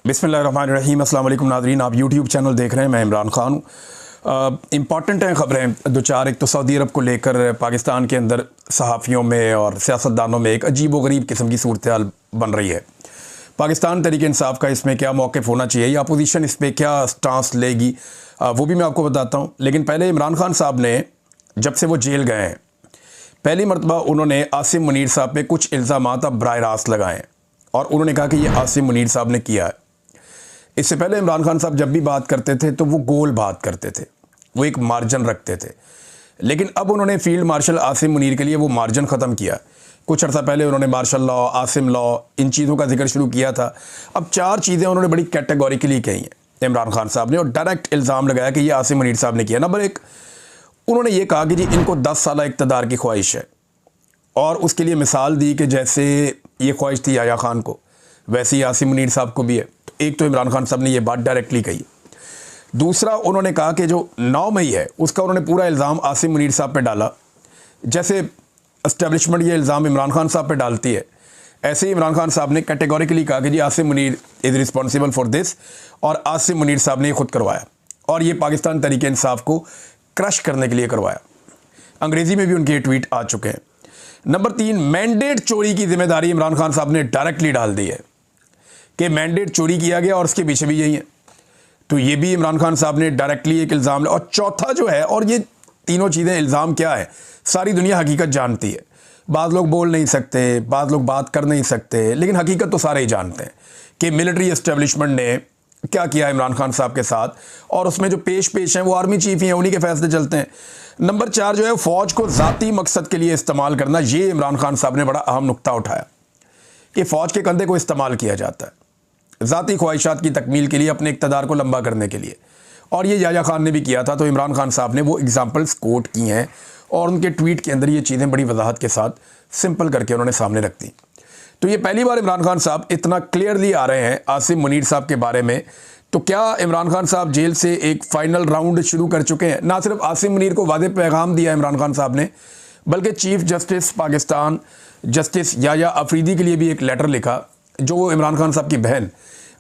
बिस्मिल्लाहिर्रहमानिर्रहीम। अस्सलाम वालेकुम नाज़रीन, आप यूट्यूब चैनल देख रहे हैं। मैं इमरान ख़ान हूँ। इम्पॉर्टेंट हैं ख़बरें दो चार। एक तो सऊदी अरब को लेकर पाकिस्तान के अंदर सहाफ़ियों में और सियासतदानों में एक अजीब व गरीब किस्म की सूरत हाल बन रही है। पाकिस्तान तहरीक इंसाफ का इसमें क्या मौक़िफ़ होना चाहिए या अपोजिशन इस पर क्या स्टांस लेगी, वो भी मैं आपको बताता हूँ। लेकिन पहले इमरान खान साहब ने जब से वो जेल गए हैं, पहली मरतबा उन्होंने आसिम मुनीर साहब पे कुछ इल्ज़ामात अब बराह रास्त लगाए और उन्होंने कहा कि ये आसिम मुनीर साहब ने किया है। इससे पहले इमरान खान साहब जब भी बात करते थे तो वो गोल बात करते थे, वो एक मार्जिन रखते थे। लेकिन अब उन्होंने फील्ड मार्शल आसिम मुनीर के लिए वो मार्जिन ख़त्म किया। कुछ अर्सा पहले उन्होंने मार्शल लॉ, आसिम लॉ, इन चीज़ों का जिक्र शुरू किया था। अब चार चीज़ें उन्होंने बड़ी कैटेगोरिकली कही हैं इमरान खान साहब ने और डायरेक्ट इल्ज़ाम लगाया कि ये आसिम मुनीर साहब ने किया। नंबर एक, उन्होंने ये कहा कि जी इनको 10 साल इक़्तिदार की ख्वाहिश है और उसके लिए मिसाल दी कि जैसे ये ख्वाहिश थी याया खान को, वैसे ही आसिम मुनीर साहब को भी है। एक तो इमरान खान साहब ने ये बात डायरेक्टली कही। दूसरा, उन्होंने कहा कि जो 9 मई है उसका उन्होंने पूरा इल्ज़ाम आसिम मुनीर साहब पे डाला। जैसे एस्टेब्लिशमेंट ये इल्ज़ाम इमरान खान साहब पे डालती है, ऐसे ही इमरान खान साहब ने कैटेगोरिकली कहा कि जी Asim Munir is responsible for this, और आसिम मुनीर साहब ने ये खुद करवाया और ये पाकिस्तान तहरीक इंसाफ को क्रश करने के लिए करवाया। अंग्रेज़ी में भी उनके ट्वीट आ चुके हैं। नंबर 3, मैंडेट चोरी की जिम्मेदारी इमरान खान साहब ने डायरेक्टली डाल दी है कि मैंडेट चोरी किया गया और उसके पीछे भी यही है। तो ये भी इमरान खान साहब ने डायरेक्टली एक इल्ज़ाम। और चौथा जो है, और ये तीनों चीज़ें इल्ज़ाम क्या है, सारी दुनिया हकीकत जानती है। बाज़ लोग बोल नहीं सकते, बाज़ लोग बात कर नहीं सकते, लेकिन हकीकत तो सारे ही जानते हैं कि मिलिट्री एस्टेब्लिशमेंट ने क्या किया इमरान खान साहब के साथ, और उसमें जो पेश हैं वो आर्मी चीफ ही हैं, उन्हीं के फैसले चलते हैं। नंबर 4 जो है, फ़ौज को ज़ाती मकसद के लिए इस्तेमाल करना। ये इमरान खान साहब ने बड़ा अहम नुक्ता उठाया कि फ़ौज के कंधे को इस्तेमाल किया जाता है ज़ाती ख्वाहिशात की तकमील के लिए, अपने इक़्तिदार को लंबा करने के लिए। और ये याया खान ने भी किया था। तो इमरान खान साहब ने वो एग्जाम्पल्स कोट की हैं और उनके ट्वीट के अंदर ये चीज़ें बड़ी वजाहत के साथ सिंपल करके उन्होंने सामने रख दी। तो ये पहली बार इमरान खान साहब इतना क्लियरली आ रहे हैं आसिम मुनीर साहब के बारे में। तो क्या इमरान खान साहब जेल से एक फ़ाइनल राउंड शुरू कर चुके हैं? ना सिर्फ आसिम मुनीर को वादे पैगाम दिया इमरान खान साहब ने, बल्कि chief justice Pakistan justice Yahya Afridi के लिए भी एक लेटर लिखा, जो वो इमरान खान साहब की बहन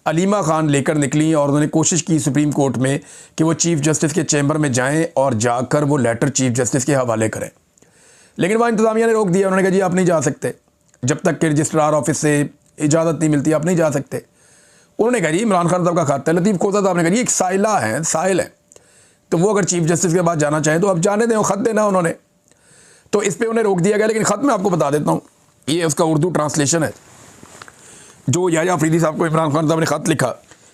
अलीमा खान लेकर निकली और उन्होंने कोशिश की सुप्रीम कोर्ट में कि वो चीफ जस्टिस के चैम्बर में जाएं और जाकर वो लेटर चीफ जस्टिस के हवाले करें। लेकिन वहाँ इंतज़ामिया ने रोक दिया। उन्होंने कहा जी आप नहीं जा सकते, जब तक कि रजिस्ट्रार ऑफिस से इजाज़त नहीं मिलती आप नहीं जा सकते। उन्होंने कहा जी इमरान खान साहब का खत है। लतीफ़ खोजा साहब ने कहा जी एक साइला है, साहिल है, तो वो अगर चीफ जस्टिस के पास जाना चाहें तो आप जाने दें, खत देना उन्होंने। तो इस पर उन्हें रोक दिया गया। लेकिन ख़त मैं आपको बता देता हूँ, ये उसका उर्दू ट्रांसलेशन है जो याया अफरीदी साहब को इमरान खान साहब ने ख़त लिखा।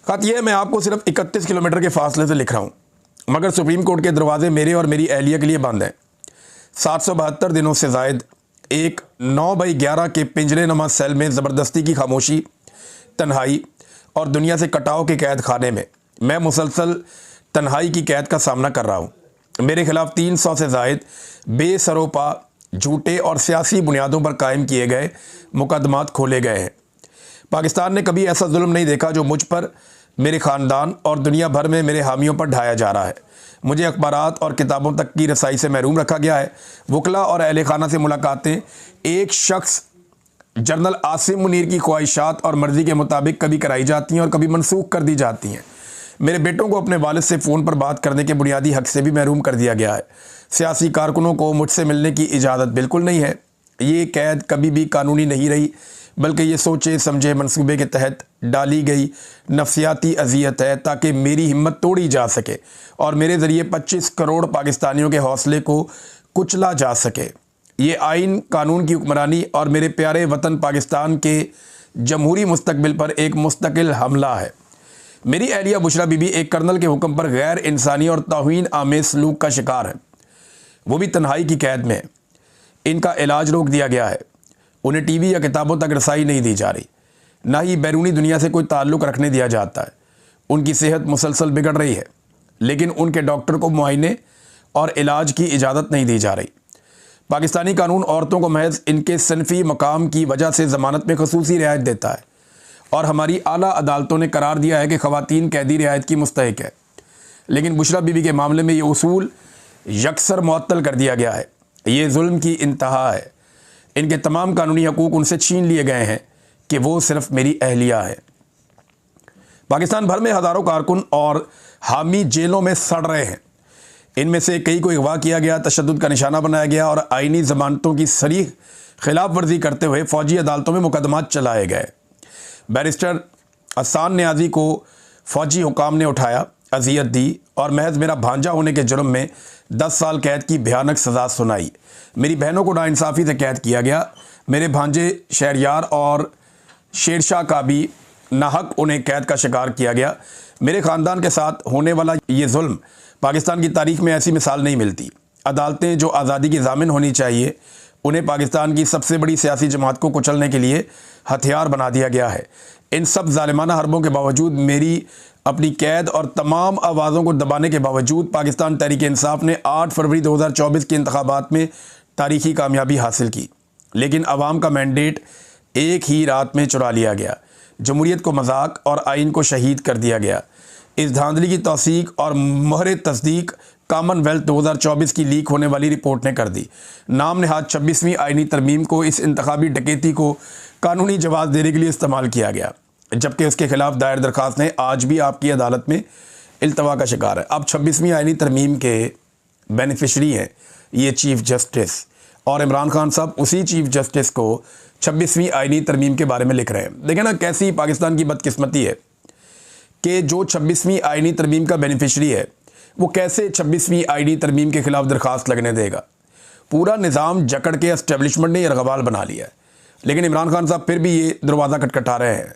ख़त ये है, मैं आपको सिर्फ 31 किलोमीटर के फासले से लिख रहा हूँ, मगर सुप्रीम कोर्ट के दरवाजे मेरे और मेरी अहलिया के लिए बंद हैं। 772 दिनों से ज़ायद एक 9x11 के पिंजरे नुमा सेल में ज़बरदस्ती की खामोशी, तन्हाई और दुनिया से कटाव के कैद खाने में मैं मुसलसल तन्हाई की कैद का सामना कर रहा हूँ। मेरे खिलाफ 300 से ज़ायद बेसरोपा, झूठे और सियासी बुनियादों पर कायम किए गए मुकदमात खोले गए हैं। पाकिस्तान ने कभी ऐसा जुल्म नहीं देखा जो मुझ पर, मेरे ख़ानदान और दुनिया भर में मेरे हामियों पर ढाया जा रहा है। मुझे अखबारात और किताबों तक की रसाई से महरूम रखा गया है। वकला और अहले खाना से मुलाकातें एक शख्स जनरल आसिम मुनीर की ख्वाहिशात और मर्ज़ी के मुताबिक कभी कराई जाती हैं और कभी मनसूख कर दी जाती हैं। मेरे बेटों को अपने वालिद से फ़ोन पर बात करने के बुनियादी हक़ से भी महरूम कर दिया गया है। सियासी कारकुनों को मुझसे मिलने की इजाज़त बिल्कुल नहीं है। ये कैद कभी भी कानूनी नहीं रही, बल्कि ये सोचे समझे मंसूबे के तहत डाली गई नफसियाती अजियत है ताकि मेरी हिम्मत तोड़ी जा सके और मेरे ज़रिए 25 करोड़ पाकिस्तानियों के हौसले को कुचला जा सके। ये आइन कानून की हुक्मरानी और मेरे प्यारे वतन पाकिस्तान के जमहूरी मुस्तकबिल पर एक मुस्तकिल हमला है। मेरी अहलिया बुशरा बीबी एक कर्नल के हुक्म पर गैर इंसानी और तौहीन आमेज़ सलूक का शिकार है, वो भी तन्हाई की कैद में है। इनका इलाज रोक दिया गया है। उन्हें टीवी या किताबों तक रसाई नहीं दी जा रही, ना ही बैरूनी दुनिया से कोई ताल्लुक़ रखने दिया जाता है। उनकी सेहत मुसलसल बिगड़ रही है, लेकिन उनके डॉक्टर को मुआयने और इलाज की इजाज़त नहीं दी जा रही। पाकिस्तानी कानून औरतों को महज इनके सनफ़ी मकाम की वजह से ज़मानत में ख़ुसूसी रियायत देता है और हमारी आला अदालतों ने करार दिया है कि ख़वातीन कैदी रियायत की मुस्तहिक है। लेकिन बुशरा बीबी के मामले में ये उसूल यकसर मुअत्तल कर दिया गया है। ये जुल्म की इंतहा है। इनके तमाम कानूनी हकूक़ उनसे छीन लिए गए हैं कि वो सिर्फ़ मेरी अहलिया है। पाकिस्तान भर में हज़ारों कारकुन और हामी जेलों में सड़ रहे हैं। इनमें से कई को अगवा किया गया, तशद्दुद का निशाना बनाया गया और आईनी ज़मानतों की सरीह खिलाफ वर्जी करते हुए फ़ौजी अदालतों में मुकदमात चलाए गए। बैरिस्टर अहसान नियाज़ी को फ़ौजी हुकाम ने उठाया, अजियत दी और महज मेरा भांजा होने के जुर्म में 10 साल कैद की भयानक सज़ा सुनाई। मेरी बहनों को नाइंसाफ़ी से कैद किया गया। मेरे भांजे शहरयार और शेरशाह का भी नाहक उन्हें कैद का शिकार किया गया। मेरे ख़ानदान के साथ होने वाला ये जुल्म पाकिस्तान की तारीख में ऐसी मिसाल नहीं मिलती। अदालतें जो आज़ादी की ज़ामिन होनी चाहिए, उन्हें पाकिस्तान की सबसे बड़ी सियासी जमात को कुचलने के लिए हथियार बना दिया गया है। इन सब ज़ालिमाना हरबों के बावजूद, मेरी अपनी कैद और तमाम आवाज़ों को दबाने के बावजूद, पाकिस्तान तहरीक इंसाफ ने 8 फरवरी 2024 के इंतखाबात में तारीखी कामयाबी हासिल की। लेकिन अवाम का मैंडेट एक ही रात में चुरा लिया गया। जमहूरियत को मजाक और आइन को शहीद कर दिया गया। इस धांधली की तौसीक और मोहर तस्दीक कॉमनवेल्थ 2024 की लीक होने वाली रिपोर्ट ने कर दी। नाम नहाद 26वीं आइनी तरमीम को इस इंतखाबी डकैती को कानूनी जवाब देने के लिए इस्तेमाल किया गया, जबकि उसके खिलाफ दायर दरखास्तें आज भी आपकी अदालत में इल्तवा का शिकार है। अब 26वीं आइनी तरमीम के बेनिफिशरी हैं ये चीफ जस्टिस, और इमरान खान साहब उसी चीफ जस्टिस को 26वीं आइनी तरमीम के बारे में लिख रहे हैं। देखें ना कैसी पाकिस्तान की बदकिस्मती है कि जो 26वीं आइनी तरमीम का बेनिफिशरी है वो कैसे 26वीं आइनी तरमीम के खिलाफ दरखास्त लगने देगा। पूरा निज़ाम जकड़ के एस्टेब्लिशमेंट ने यरगवाल बना लिया है, लेकिन इमरान खान साहब फिर भी ये दरवाज़ा खटखटा रहे हैं,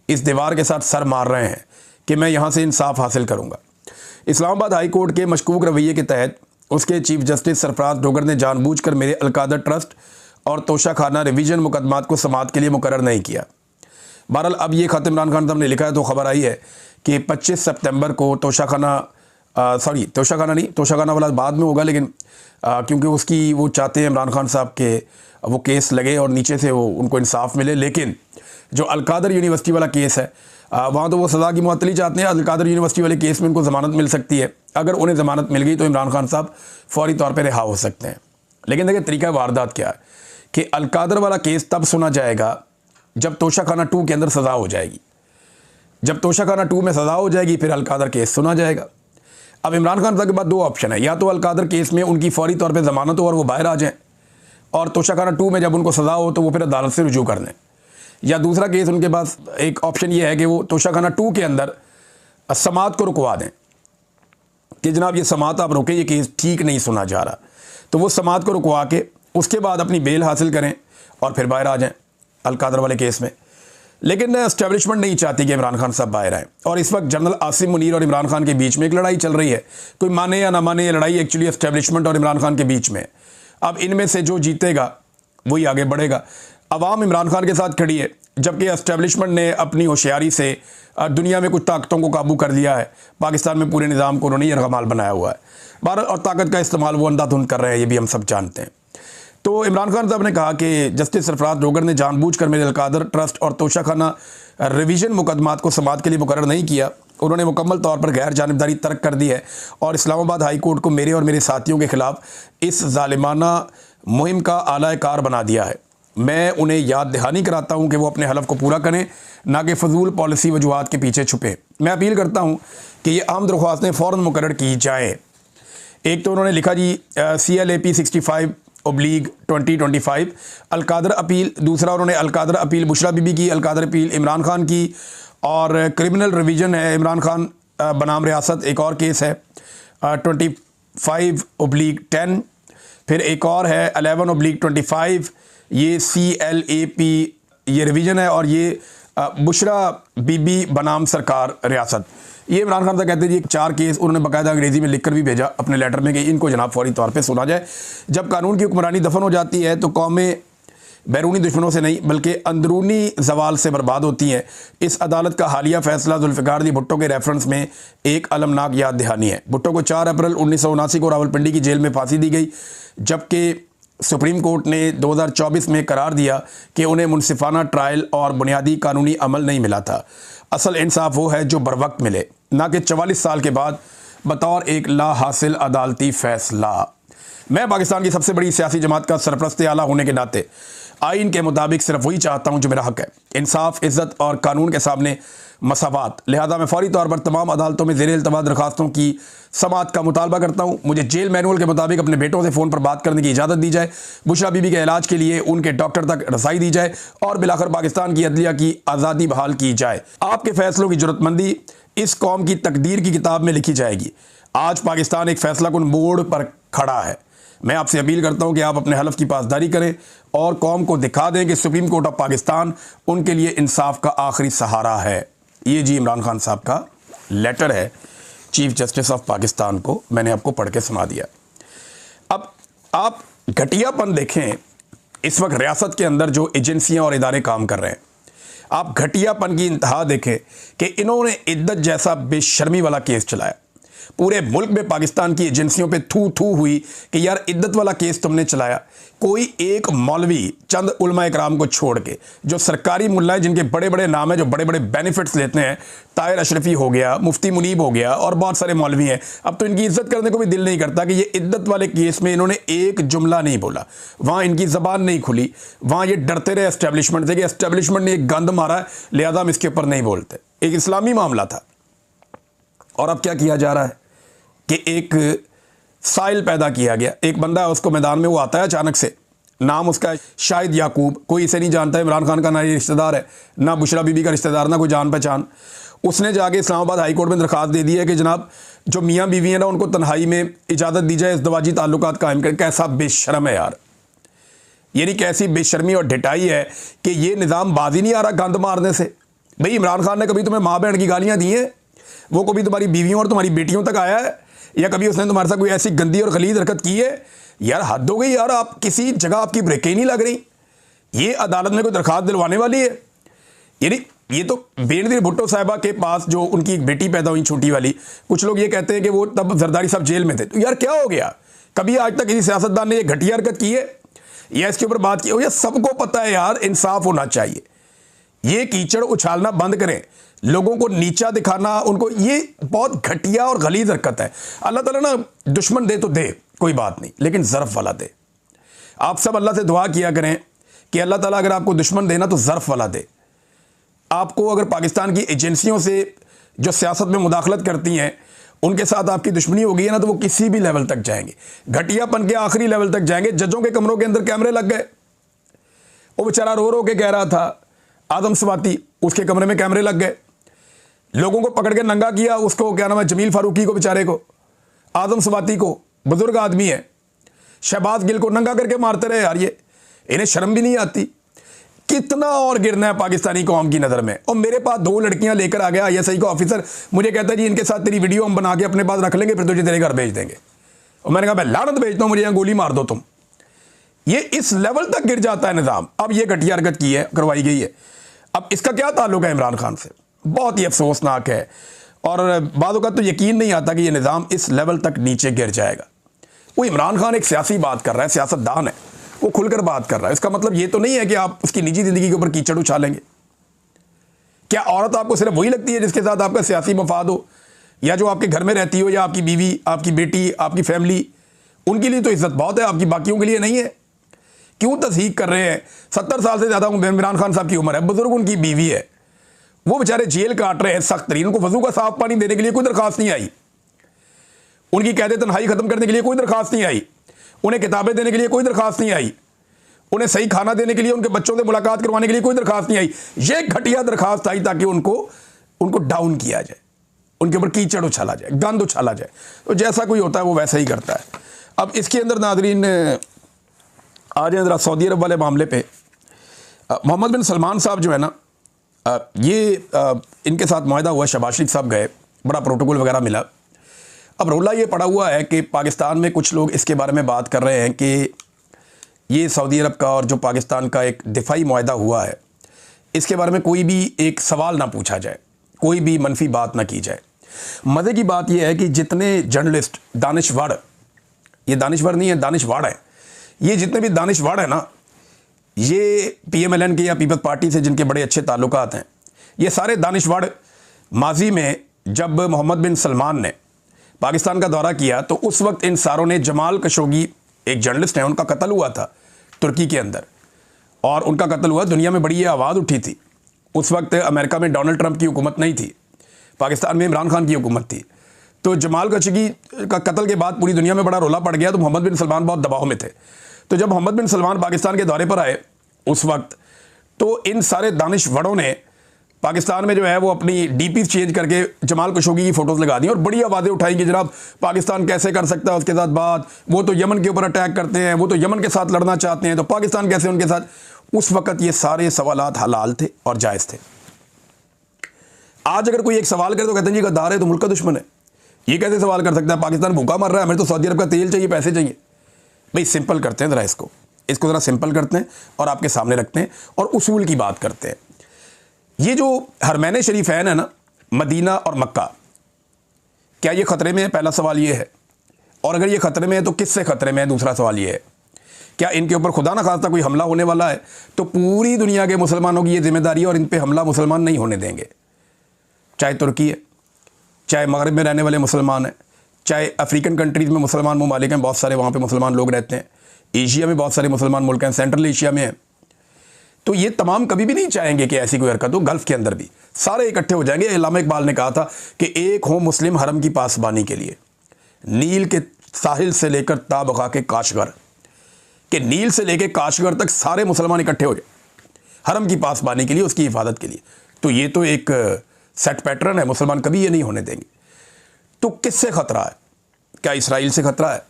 इस दीवार के साथ सर मार रहे हैं कि मैं यहाँ से इंसाफ हासिल करूँगा। इस्लामाबाद हाई कोर्ट के मशकूक रवैये के तहत उसके चीफ जस्टिस सरफराज डोगर ने जानबूझकर मेरे अलकादर ट्रस्ट और तोशाखाना रिवीजन मुकदमात को समाअत के लिए मुकर्रर नहीं किया। बहरहाल अब ये ख़त इमरान खान साहब ने लिखा है तो ख़बर आई है कि 25 सितंबर को तोशाखाना वाला बाद में होगा, लेकिन क्योंकि उसकी वो चाहते हैं इमरान खान साहब के वो केस लगे और नीचे से वो उनको इंसाफ मिले। लेकिन जो अलकादर यूनिवर्सिटी वाला केस है वहाँ तो वो सज़ा की मुअत्तली चाहते हैं। अलकादर यूनिवर्सिटी वाले केस में उनको ज़मानत मिल सकती है। अगर उन्हें ज़मानत मिल गई तो इमरान खान साहब फौरी तौर पर रिहा हो सकते हैं। लेकिन देखिए तरीका वारदात क्या है कि अलकादर वाला केस तब सुना जाएगा जब तोशाखाना 2 के अंदर सज़ा हो जाएगी। जब तोशाखाना 2 में सज़ा हो जाएगी फिर अलकादर केस सुना जाएगा। अब इमरान खान साहब के पास 2 ऑप्शन है, या तो अलकादर केस में उनकी फौरी तौर पे ज़मानत हो और वो बाहर आ जाएं, और तोशाखाना 2 में जब उनको सज़ा हो तो वो फिर अदालत से रुजू कर लें, या दूसरा केस उनके पास एक ऑप्शन ये है कि वो तोशाखाना 2 के अंदर समाअत को रुकवा दें कि जनाब ये समाअत आप रोकें, ये केस ठीक नहीं सुना जा रहा। तो वो समाअत को रुकवा के उसके बाद अपनी बेल हासिल करें और फिर बाहर आ जाएँ अलकादर वाले केस में। लेकिन एस्टेब्लिशमेंट नहीं चाहती कि इमरान खान साहब बाहर आएँ, और इस वक्त जनरल आसिम मुनीर और इमरान खान के बीच में एक लड़ाई चल रही है। कोई माने या ना माने, ये लड़ाई एक्चुअली एस्टेब्लिशमेंट और इमरान खान के बीच में। अब इनमें से जो जीतेगा वही आगे बढ़ेगा। अवाम इमरान खान के साथ खड़ी है, जबकि एस्टेब्लिशमेंट ने अपनी होशियारी से दुनिया में कुछ ताकतों को काबू कर लिया है। पाकिस्तान में पूरे निज़ाम को उन्होंने यरगमाल बनाया हुआ है। भारत और ताकत का इस्तेमाल वो अंधाधुंध कर रहे हैं, ये भी हम सब जानते हैं। तो इमरान खान साहब ने कहा कि जस्टिस सरफराज डोगर ने जानबूझकर मेरे अलकादर ट्रस्ट और तोशाखाना रिवीजन मुकदमात को समाअत के लिए मुकर्रर नहीं किया। उन्होंने मुकम्मल तौर पर गैर जानिबदारी तर्क कर दी है और इस्लामाबाद हाई कोर्ट को मेरे और मेरे साथियों के खिलाफ इस जालिमाना मुहिम का आला कार बना दिया है। मैं उन्हें याद दहानी कराता हूँ कि वो अपने हलफ को पूरा करें, ना कि फजूल पॉलिसी वजूहात के पीछे छुपे। मैं अपील करता हूँ कि ये अहम दरख्वास्तें फ़ौरन मुकर्रर की जाएँ। एक तो उन्होंने लिखा जी CLAP 65/2025 अलकादर अपील। दूसरा उन्होंने अलकादर अपील बुशरा बीबी की, अलकादर अपील इमरान खान की, और क्रिमिनल रिवीजन है इमरान खान बनाम रियासत एक और केस है 25/10। फिर एक और है 11/25, ये CLAP ये रिवीजन है, और ये बुशरा बीबी बनाम सरकार रियासत। ये इमरान खान साहब कहते हैं जी 4 केस उन्होंने बाकायदा अंग्रेज़ी में लिखकर भी भेजा अपने लेटर में कि इनको जनाब फौरी तौर पे सुना जाए। जब कानून की हुक्मरानी दफन हो जाती है तो कौमें बैरूनी दुश्मनों से नहीं बल्कि अंदरूनी जवाल से बर्बाद होती हैं। इस अदालत का हालिया फैसला जुल्फ़िकार दी भुट्टो के रेफरेंस में एक अलमनाक याद दहानी है। भुट्टो को 4 अप्रैल 1979 को रावलपिंडी की जेल में फांसी दी गई, जबकि सुप्रीम कोर्ट ने 2024 में करार दिया कि उन्हें मुनसिफाना ट्रायल और बुनियादी कानूनी अमल नहीं मिला था। असल इंसाफ वो है जो बर वक्त मिले, ना कि 44 साल के बाद बतौर एक ला हासिल अदालती फ़ैसला। मैं पाकिस्तान की सबसे बड़ी सियासी जमात का सरपरस्त आला होने के नाते आइन के मुताबिक सिर्फ वही चाहता हूँ जो मेरा हक है, इंसाफ, इज़्ज़त और कानून के सामने मसावात। लिहाजा मैं फौरी तौर पर तमाम अदालतों में ज़ेर इल्तवा दरखास्तों की समाअत का मुतालबा करता हूँ। मुझे जेल मैनुअल के मुताबिक अपने बेटों से फ़ोन पर बात करने की इजाज़त दी जाए, बुशरा बीबी के इलाज के लिए उनके डॉक्टर तक रसाई दी जाए और बिलाखिर पाकिस्तान की अदलिया की आज़ादी बहाल की जाए। आपके फैसलों की जरूरतमंदी इस कौम की तकदीर की किताब में लिखी जाएगी। आज पाकिस्तान एक फैसला कुन मोड़ पर खड़ा है। मैं आपसे अपील करता हूं कि आप अपने हलफ की पासदारी करें और कौम को दिखा दें कि सुप्रीम कोर्ट ऑफ पाकिस्तान उनके लिए इंसाफ का आखिरी सहारा है। ये जी इमरान खान साहब का लेटर है चीफ जस्टिस ऑफ पाकिस्तान को, मैंने आपको पढ़ के सुना दिया। अब आप घटियापन देखें, इस वक्त रियासत के अंदर जो एजेंसियां और इदारे काम कर रहे हैं, आप घटियापन की इंतहा देखें कि इन्होंने इद्दत जैसा बेशर्मी वाला केस चलाया। पूरे मुल्क में पाकिस्तान की एजेंसियों पे थू थू हुई कि यार इद्दत वाला केस तुमने चलाया। कोई एक मौलवी चंद उलमा इकराम को छोड़ के, जो सरकारी मुल्ला हैं जिनके बड़े बड़े नाम हैं, जो बड़े बड़े बेनिफिट्स लेते हैं, ताहिर अशरफी हो गया, मुफ्ती मुनीब हो गया और बहुत सारे मौलवी हैं, अब तो इनकी इज्जत करने को भी दिल नहीं करता कि ये इद्दत वाले केस में इन्होंने एक जुमला नहीं बोला, वहाँ इनकी ज़बान नहीं खुली, वहाँ ये डरते रहे एस्टेब्लिशमेंट से कि एस्टेब्लिशमेंट ने एक गंद मारा, लिहाजा हम इसके ऊपर नहीं बोलते। एक इस्लामी मामला था और अब क्या किया जा रहा है कि एक साइल पैदा किया गया। एक बंदा है, उसको मैदान में वो आता है अचानक से, नाम उसका शाहिद याकूब, कोई इसे नहीं जानता है, इमरान खान का ना ये रिश्तेदार है, ना बुशरा बीबी का रिश्तेदार, ना कोई जान पहचान। उसने जाके इस्लामाबाद हाई कोर्ट में दरख्वास्त दे दी है कि जनाब जो मियाँ बीवी है ना उनको तन्हाई में इजाज़त दी जाए इज़्दवाजी ताल्लुकात कायम कर। कैसा बेशर्म है यार, यानी कैसी बेशर्मी और ढिटाई है कि ये निज़ाम बाजी नहीं आ रहा गंद मारने से। भाई इमरान खान ने कभी तुम्हें माँ बहन की गालियाँ दी हैं? वो कभी तुम्हारी बीवियों और तुम्हारी बेटियों तक आया है? या कभी उसने तुम्हारे साथ कोई ऐसी गंदी और गलीज हरकत की है? यार हद हो गई यार, आप किसी जगह आपकी ब्रेकें नहीं लग रही। ये अदालत में कोई दरखास्त दिलवाने वाली है? यानी ये तो बेनज़ीर भुट्टो साहिबा के पास जो उनकी एक बेटी पैदा हुई छोटी वाली, कुछ लोग ये कहते हैं कि वो तब जरदारी साहब जेल में थे। तो यार क्या हो गया? कभी आज तक किसी सियासतदान ने ये घटिया हरकत की है या इसके ऊपर बात की हो? या सबको पता है यार इंसाफ होना चाहिए। ये कीचड़ उछालना बंद करें, लोगों को नीचा दिखाना, उनको, ये बहुत घटिया और गलीज हरकत है। अल्लाह ताला ना दुश्मन दे तो दे, कोई बात नहीं, लेकिन ज़र्फ़ वाला दे। आप सब अल्लाह से दुआ किया करें कि अल्लाह ताला अगर आपको दुश्मन देना तो ज़र्फ़ वाला दे। आपको अगर पाकिस्तान की एजेंसियों से जो सियासत में मुदाखलत करती हैं उनके साथ आपकी दुश्मनी हो गई है ना, तो वो किसी भी लेवल तक जाएंगे, घटियापन के आखिरी लेवल तक जाएंगे। जजों के कमरों के अंदर कैमरे लग गए, वो बेचारा रो रो के कह रहा था आदम स्वाति, उसके कमरे में कैमरे लग गए। लोगों को पकड़ के नंगा किया, उसको क्या नाम है, जमील फारूकी को, बेचारे को, आदम स्वाति को, बुजुर्ग आदमी है, शहबाज गिल को नंगा करके मारते रहे। यार ये इन्हें शर्म भी नहीं आती? कितना और गिरना है पाकिस्तानी कौम की नज़र में। और मेरे पास 2 लड़कियां लेकर आ गया ISI का ऑफिसर, मुझे कहता है जी इनके साथ तेरी वीडियो हम बना के अपने पास रख लेंगे, फिर तुझे तेरे घर भेज देंगे। और मैंने कहा मैं लानत भेजता हूँ, मुझे यहाँ गोली मार दो तुम। ये इस लेवल तक गिर जाता है निज़ाम। अब ये घटिया हरकत की है, करवाई गई है। अब इसका क्या ताल्लुक है इमरान खान से? बहुत ही अफसोसनाक है और बाज़ औक़ात तो यकीन नहीं आता कि ये निज़ाम इस लेवल तक नीचे गिर जाएगा। वो इमरान खान एक सियासी बात कर रहा है, सियासतदान है, वो खुलकर बात कर रहा है। इसका मतलब ये तो नहीं है कि आप उसकी निजी ज़िंदगी के ऊपर कीचड़ उछालेंगे। क्या औरत आपको सिर्फ वही लगती है जिसके साथ आपका सियासी मफाद हो, या जो आपके घर में रहती हो, या आपकी बीवी, आपकी बेटी, आपकी फैमिली? उनके लिए तो इज्जत बहुत है, आपकी बाकियों के लिए नहीं है। क्यों तस्हीक कर रहे हैं? 70 साल से ज़्यादा इमरान खान साहब की उम्र है, बुजुर्ग उनकी बीवी है, वो बेचारे जेल काट रहे हैं सख्त तरीन। उनको वजू का साफ पानी देने के लिए कोई दरखास्त नहीं आई, उनकी कैद तन्हाई खत्म करने के लिए कोई दरखास्त नहीं आई, उन्हें किताबें देने के लिए कोई दरखास्त नहीं आई, उन्हें सही खाना देने के लिए, उनके बच्चों से मुलाकात करवाने के लिए कोई दरखास्त नहीं आई। ये घटिया दरखास्त आई ताकि उनको डाउन किया जाए, उनके ऊपर कीचड़ उछाला जाए, गंद उछाला जाए। तो जैसा कोई होता है वो वैसा ही करता है। अब इसके अंदर नाजरीन आ जाए ज़रा सऊदी अरब वाले मामले पे। मोहम्मद बिन सलमान साहब जो है ना, इनके साथ मुआहदा हुआ, शहबाज शरीफ साहब गए, बड़ा प्रोटोकॉल वगैरह मिला। अब रोला ये पड़ा हुआ है कि पाकिस्तान में कुछ लोग इसके बारे में बात कर रहे हैं कि ये सऊदी अरब का और जो पाकिस्तान का एक दिफाई मुआहदा हुआ है, इसके बारे में कोई भी एक सवाल ना पूछा जाए, कोई भी मनफी बात ना की जाए। मज़े की बात यह है कि जितने जर्नलिस्ट, दानिशवर, ये दानिशवर नहीं है, दानिशवाड़ है, ये जितने भी दानिशवाड़ है ना, ये PMLN के या पीपल्स पार्टी से जिनके बड़े अच्छे ताल्लुकात हैं, ये सारे दानिशवाड़ माजी में जब मोहम्मद बिन सलमान ने पाकिस्तान का दौरा किया तो उस वक्त इन सारों ने, जमाल खशोगी एक जर्नलिस्ट हैं, उनका कत्ल हुआ था तुर्की के अंदर, और उनका कत्ल हुआ। दुनिया में बड़ी ये आवाज़ उठी थी। उस वक्त अमेरिका में डोनाल्ड ट्रंप की हुकूमत नहीं थी, पाकिस्तान में इमरान खान की हुकूमत थी। तो जमाल खशोगी का कत्ल के बाद पूरी दुनिया में बड़ा रोला पड़ गया। तो मोहम्मद बिन सलमान बहुत दबाव में थे। तो जब मोहम्मद बिन सलमान पाकिस्तान के दौरे पर आए उस वक्त, तो इन सारे दानिशवरों ने पाकिस्तान में जो है वो अपनी डीपी चेंज करके जमाल खशोगी की फ़ोटोज़ लगा दी और बड़ी आवाज़ें उठाई कि जनाब पाकिस्तान कैसे कर सकता है उसके साथ बात, वो तो यमन के ऊपर अटैक करते हैं, वो तो यमन के साथ लड़ना चाहते हैं, तो पाकिस्तान कैसे उनके साथ। उस वक्त ये सारे सवालात हलाल थे और जायज़ थे। आज अगर कोई एक सवाल करे तो कहते हैं जी गद्दार है तो मुल्क का दुश्मन है। ये कैसे सवाल कर सकता है, पाकिस्तान भूखा मर रहा है, हमें तो सऊदी अरब का तेल चाहिए, पैसे चाहिए। भाई सिंपल करते हैं ज़रा, इसको ज़रा सिंपल करते हैं और आपके सामने रखते हैं और उसूल की बात करते हैं। ये जो हरमैन शरीफैन है ना, मदीना और मक्का, क्या ये ख़तरे में है? पहला सवाल ये है। और अगर ये ख़तरे में है तो किससे ख़तरे में है? दूसरा सवाल ये है, क्या इनके ऊपर खुदा न खास्ता कोई हमला होने वाला है? तो पूरी दुनिया के मुसलमानों की ये जिम्मेदारी है और इन पर हमला मुसलमान नहीं होने देंगे। चाहे तुर्की है, चाहे मगरब में रहने वाले मुसलमान हैं, चाहे अफ्रीकन कंट्रीज़ में मुसलमान ममालिक हैं, बहुत सारे वहाँ पे मुसलमान लोग रहते हैं, एशिया में बहुत सारे मुसलमान मुल्क हैं, सेंट्रल एशिया में हैं। तो ये तमाम कभी भी नहीं चाहेंगे कि ऐसी कोई हरकत हो। गल्फ़ के अंदर भी सारे इकट्ठे हो जाएंगे। अल्लामा इकबाल ने कहा था कि एक हो मुस्लिम हरम की पासबानी के लिए, नील के साहिल से लेकर ताबगा के काशगर, कि नील से लेकर काशगर तक सारे मुसलमान इकट्ठे हो जाए हरम की पासबानी के लिए, उसकी हिफाजत के लिए। तो ये तो एक सेट पैटर्न है, मुसलमान कभी ये नहीं होने देंगे। तो किससे ख़तरा है? क्या इसराइल से ख़तरा है?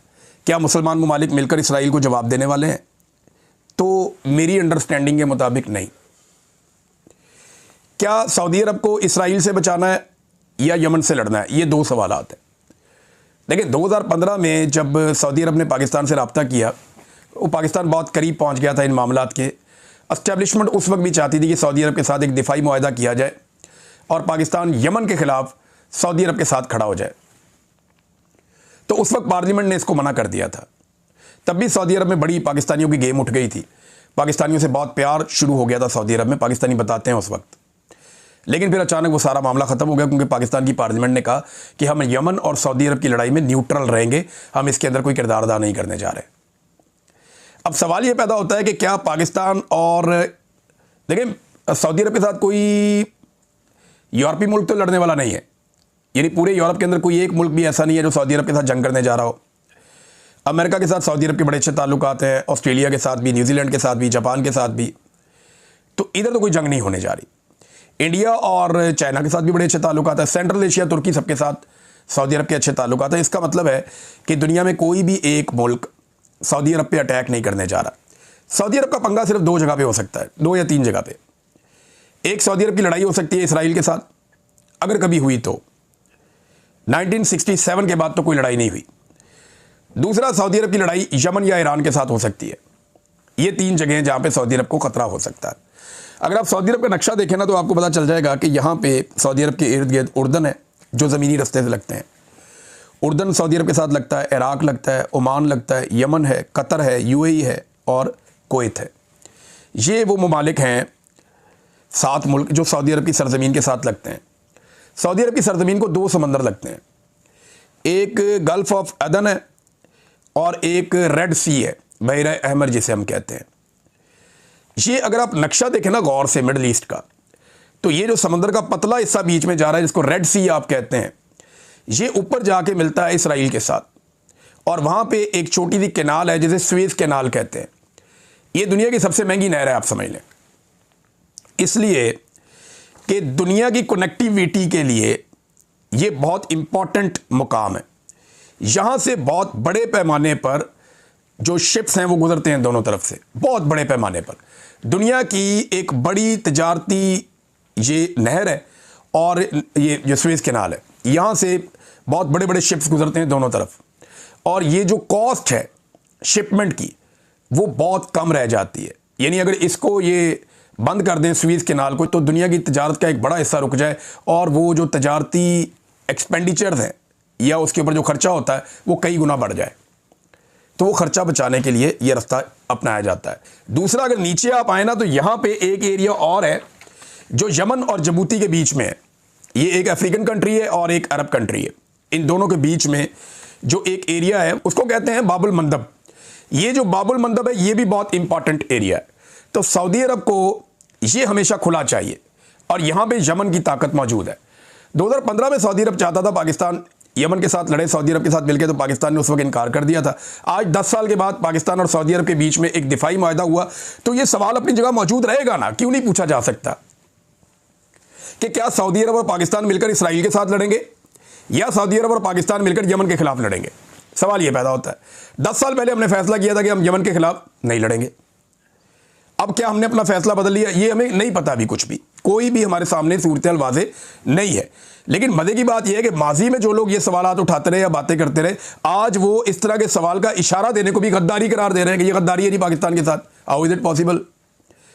क्या मुसलमान ममालिक मिलकर इसराइल को जवाब देने वाले हैं? तो मेरी अंडरस्टैंडिंग के मुताबिक नहीं। क्या सऊदी अरब को इसराइल से बचाना है या यमन से लड़ना है? ये दो सवालात हैं। देखिए 2015 में जब सऊदी अरब ने पाकिस्तान से रब्ता किया, वो पाकिस्तान बहुत करीब पहुंच गया था इन मामलात के। एस्टेब्लिशमेंट उस वक्त भी चाहती थी कि सऊदी अरब के साथ एक दिफाई मुआहदा किया जाए और पाकिस्तान यमन के ख़िलाफ़ सऊदी अरब के साथ खड़ा हो जाए। तो उस वक्त पार्लियामेंट ने इसको मना कर दिया था। तब भी सऊदी अरब में बड़ी पाकिस्तानियों की गेम उठ गई थी। पाकिस्तानियों से बहुत प्यार शुरू हो गया था सऊदी अरब में, पाकिस्तानी बताते हैं उस वक्त। लेकिन फिर अचानक वो सारा मामला ख़त्म हो गया क्योंकि पाकिस्तान की पार्लियामेंट ने कहा कि हम यमन और सऊदी अरब की लड़ाई में न्यूट्रल रहेंगे, हम इसके अंदर कोई किरदार अदा नहीं करने जा रहे। अब सवाल ये पैदा होता है कि क्या पाकिस्तान और देखिए सऊदी अरब के साथ कोई यूरोपीय मुल्क तो लड़ने वाला नहीं है, यानी पूरे यूरोप के अंदर कोई एक मुल्क भी ऐसा नहीं है जो सऊदी अरब के साथ जंग करने जा रहा हो। अमेरिका के साथ सऊदी अरब के बड़े अच्छे ताल्लुकात हैं, ऑस्ट्रेलिया के साथ भी, न्यूजीलैंड के साथ भी, जापान के साथ भी। तो इधर तो कोई जंग नहीं होने जा रही। इंडिया और चाइना के साथ भी बड़े अच्छे ताल्लुकात हैं, सेंट्रल एशिया, तुर्की, सबके साथ सऊदी अरब के अच्छे ताल्लुकात हैं। इसका मतलब है कि दुनिया में कोई भी एक मुल्क सऊदी अरब पे अटैक नहीं करने जा रहा। सऊदी अरब का पंगा सिर्फ दो जगह पे हो सकता है, दो या तीन जगह पे। एक, सऊदी अरब की लड़ाई हो सकती है इसराइल के साथ, अगर कभी हुई तो। 1967 के बाद तो कोई लड़ाई नहीं हुई। दूसरा, सऊदी अरब की लड़ाई यमन या ईरान के साथ हो सकती है। ये तीन जगह हैं जहाँ पे सऊदी अरब को खतरा हो सकता है। अगर आप सऊदी अरब का नक्शा देखें ना तो आपको पता चल जाएगा कि यहाँ पे सऊदी अरब के इर्द गिर्द उर्दन है जो ज़मीनी रास्ते से लगते हैं। उर्दन सऊदी अरब के साथ लगता है, इराक लगता है, ओमान लगता है, यमन है, कतर है, यूएई है और कुवैत है। ये वो ममालिक हैं, 7 मुल्क जो सऊदी अरब की सरजमीन के साथ लगते हैं। सऊदी अरब की सरजमीन को 2 समंदर लगते हैं, एक गल्फ़ ऑफ अदन है और एक रेड सी है, बहरा अहमर जिसे हम कहते हैं। ये अगर आप नक्शा देखें ना गौर से मिडल ईस्ट का, तो ये जो समंदर का पतला हिस्सा बीच में जा रहा है जिसको रेड सी आप कहते हैं, ये ऊपर जाके मिलता है इसराइल के साथ और वहाँ पे एक छोटी सी कैनाल है जिसे स्वेज कैनाल कहते हैं। ये दुनिया की सबसे महंगी नहर है, आप समझ लें, इसलिए कि दुनिया की कनेक्टिविटी के लिए ये बहुत इंपॉर्टेंट मुकाम है। यहाँ से बहुत बड़े पैमाने पर जो शिप्स हैं वो गुजरते हैं दोनों तरफ से, बहुत बड़े पैमाने पर। दुनिया की एक बड़ी तजारती ये नहर है और ये जो स्वेज कैनाल है, यहाँ से बहुत बड़े बड़े शिप्स गुजरते हैं दोनों तरफ। और ये जो कॉस्ट है शिपमेंट की वो बहुत कम रह जाती है। यानी अगर इसको ये बंद कर दें स्वेज कैनाल को, तो दुनिया की तजारत का एक बड़ा हिस्सा रुक जाए और वो जो तजारती एक्सपेंडिचर्स हैं या उसके ऊपर जो खर्चा होता है वो कई गुना बढ़ जाए। तो वो खर्चा बचाने के लिए ये रास्ता अपनाया जाता है। दूसरा, अगर नीचे आप आए ना तो यहाँ पे एक एरिया और है जो यमन और जिबूती के बीच में है। ये एक अफ्रीकन कंट्री है और एक अरब कंट्री है। इन दोनों के बीच में जो एक एरिया है उसको कहते हैं बाबुल मंदब। ये जो बाबुल मंदब है ये भी बहुत इंपॉर्टेंट एरिया है। तो सऊदी अरब को ये हमेशा खुला चाहिए और यहाँ पे यमन की ताकत मौजूद है। 2015 में सऊदी अरब चाहता था पाकिस्तान यमन के साथ लड़े, सऊदी अरब के साथ मिलकर, तो पाकिस्तान ने उस वक्त इनकार कर दिया था। आज 10 साल के बाद पाकिस्तान और सऊदी अरब के बीच में एक दिफाई मुआहदा हुआ, तो ये सवाल अपनी जगह मौजूद रहेगा ना, क्यों नहीं पूछा जा सकता कि क्या सऊदी अरब और पाकिस्तान मिलकर इसराइल के साथ लड़ेंगे या सऊदी अरब और पाकिस्तान मिलकर यमन के खिलाफ लड़ेंगे। सवाल यह पैदा होता है। 10 साल पहले हमने फैसला किया था कि हम यमन के खिलाफ नहीं लड़ेंगे। अब क्या हमने अपना फैसला बदल लिया, ये हमें नहीं पता अभी, कुछ भी, कोई भी हमारे सामने सूरत-ए-हाल वाज़े नहीं है। लेकिन मजे की बात यह है कि माजी में जो लोग ये सवालात उठाते रहे या बातें करते रहे, आज वो इस तरह के सवाल का इशारा देने को भी गद्दारी करार दे रहे हैं कि ये गद्दारी है नहीं पाकिस्तान के साथ। How is it possible?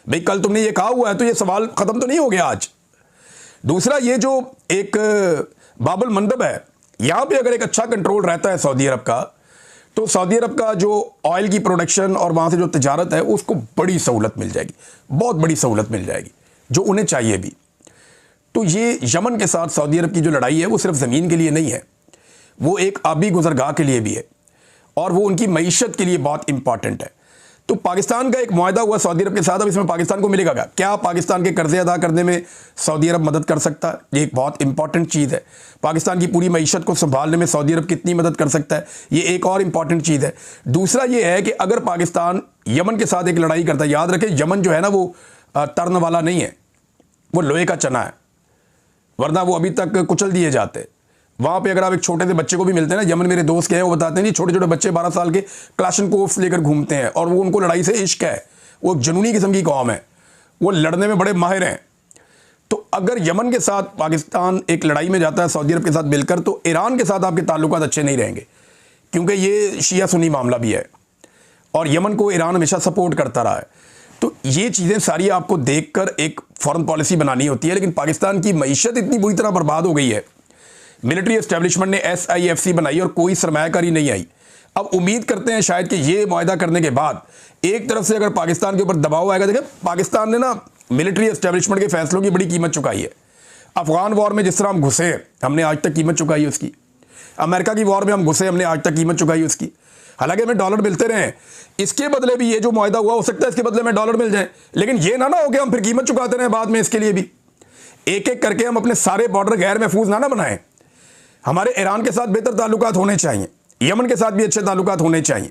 भाई कल तुमने ये कहा हुआ है तो ये सवाल खत्म तो नहीं हो गया आज। दूसरा, ये जो एक बाबुल मंदब है, यहां पे अगर एक अच्छा कंट्रोल रहता है सऊदी अरब का, तो सऊदी अरब का जो ऑयल की प्रोडक्शन और वहां से जो तिजारत है उसको बड़ी सहूलत मिल जाएगी, बहुत बड़ी सहूलत मिल जाएगी, जो उन्हें चाहिए भी। तो ये यमन के साथ सऊदी अरब की जो लड़ाई है वो सिर्फ ज़मीन के लिए नहीं है, वो एक आबी गुजरगाह के लिए भी है और वो उनकी मईशत के लिए बहुत इंपॉर्टेंट है। तो पाकिस्तान का एक मुआहदा हुआ सऊदी अरब के साथ, अब इसमें पाकिस्तान को मिलेगा क्या पाकिस्तान के कर्जे अदा करने में सऊदी अरब मदद कर सकता है? ये एक बहुत इंपॉर्टेंट चीज़ है। पाकिस्तान की पूरी मईशत को संभालने में सऊदी अरब कितनी मदद कर सकता है, ये एक और इंपॉर्टेंट चीज़ है। दूसरा ये है कि अगर पाकिस्तान यमन के साथ एक लड़ाई करता है, याद रखें यमन जो है ना वो तर्न वाला नहीं है, वो लोहे का चना है, वरना वो अभी तक कुचल दिए जाते। वहाँ पे अगर आप एक छोटे से बच्चे को भी मिलते हैं ना, यमन मेरे दोस्त के हैं, वो बताते हैं जी छोटे छोटे बच्चे 12 साल के क्लाशनकोव्स लेकर घूमते हैं और वो उनको लड़ाई से इश्क है, वो जुनूनी किस्म की कौम है, वो लड़ने में बड़े माहिर हैं। तो अगर यमन के साथ पाकिस्तान एक लड़ाई में जाता है सऊदी अरब के साथ मिलकर, तो ईरान के साथ आपके ताल्लुकात अच्छे नहीं रहेंगे, क्योंकि ये शिया सुन्नी मामला भी है और यमन को ईरान हमेशा सपोर्ट करता रहा है। तो ये चीज़ें सारी आपको देखकर एक फॉरेन पॉलिसी बनानी होती है। लेकिन पाकिस्तान की मईशत इतनी बुरी तरह बर्बाद हो गई है, मिलिट्री एस्टेब्लिशमेंट ने SIFC बनाई और कोई सरमायाकारी नहीं आई। अब उम्मीद करते हैं शायद कि ये मुआहदा करने के बाद एक तरफ से अगर पाकिस्तान के ऊपर दबाव आएगा, देखिए पाकिस्तान ने ना मिलिट्री एस्टेब्लिशमेंट के फैसलों की बड़ी कीमत चुकाई है। अफगान वॉर में जिस तरह हम घुसे, हमने आज तक कीमत चुकाई है उसकी। अमेरिका की वॉर में हम घुसे, हमने आज तक कीमत चुकाई है उसकी। हालांकि हमें डॉलर मिलते रहे, इसके बदले भी ये जो मुआहदा हुआ, हो सकता है इसके बदले में डॉलर मिल जाए, लेकिन ये ना हो कि हम फिर कीमत चुकाते रहे बाद में इसके लिए भी। एक एक करके हम अपने सारे बॉर्डर गैर महफूज ना बनाएं। हमारे ईरान के साथ बेहतर ताल्लुकात होने चाहिए, यमन के साथ भी अच्छे ताल्लुकात होने चाहिए,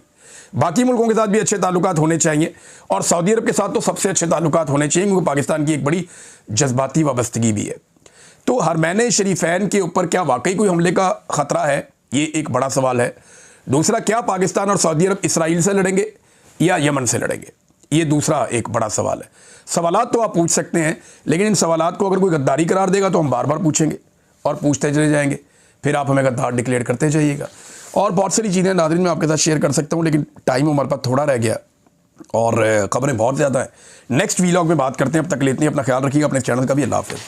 बाकी मुल्कों के साथ भी अच्छे ताल्लुकात होने चाहिए और सऊदी अरब के साथ तो सबसे अच्छे ताल्लुकात होने चाहिए, क्योंकि पाकिस्तान की एक बड़ी जज्बाती वाबस्तगी भी है। तो हरमैन शरीफैन के ऊपर क्या वाकई कोई हमले का ख़तरा है, ये एक बड़ा सवाल है। दूसरा, क्या पाकिस्तान और सऊदी अरब इसराइल से लड़ेंगे या यमन से लड़ेंगे, ये दूसरा एक बड़ा सवाल है। सवालात तो आप पूछ सकते हैं, लेकिन इन सवालात को अगर कोई गद्दारी करार देगा तो हम बार बार पूछेंगे और पूछते चले जाएंगे, फिर आप हमें गद्दार डिक्लेयर करते जाइएगा। और बहुत सारी चीज़ें नाज़रीन मैं आपके साथ शेयर कर सकता हूँ, लेकिन टाइम हमारे पास थोड़ा रह गया और खबरें बहुत ज़्यादा हैं। नेक्स्ट वीलॉग में बात करते हैं, अब तक लेते हैं, अपना ख्याल रखिएगा, अपने चैनल का भी। अल्लाह हाफ़िज़।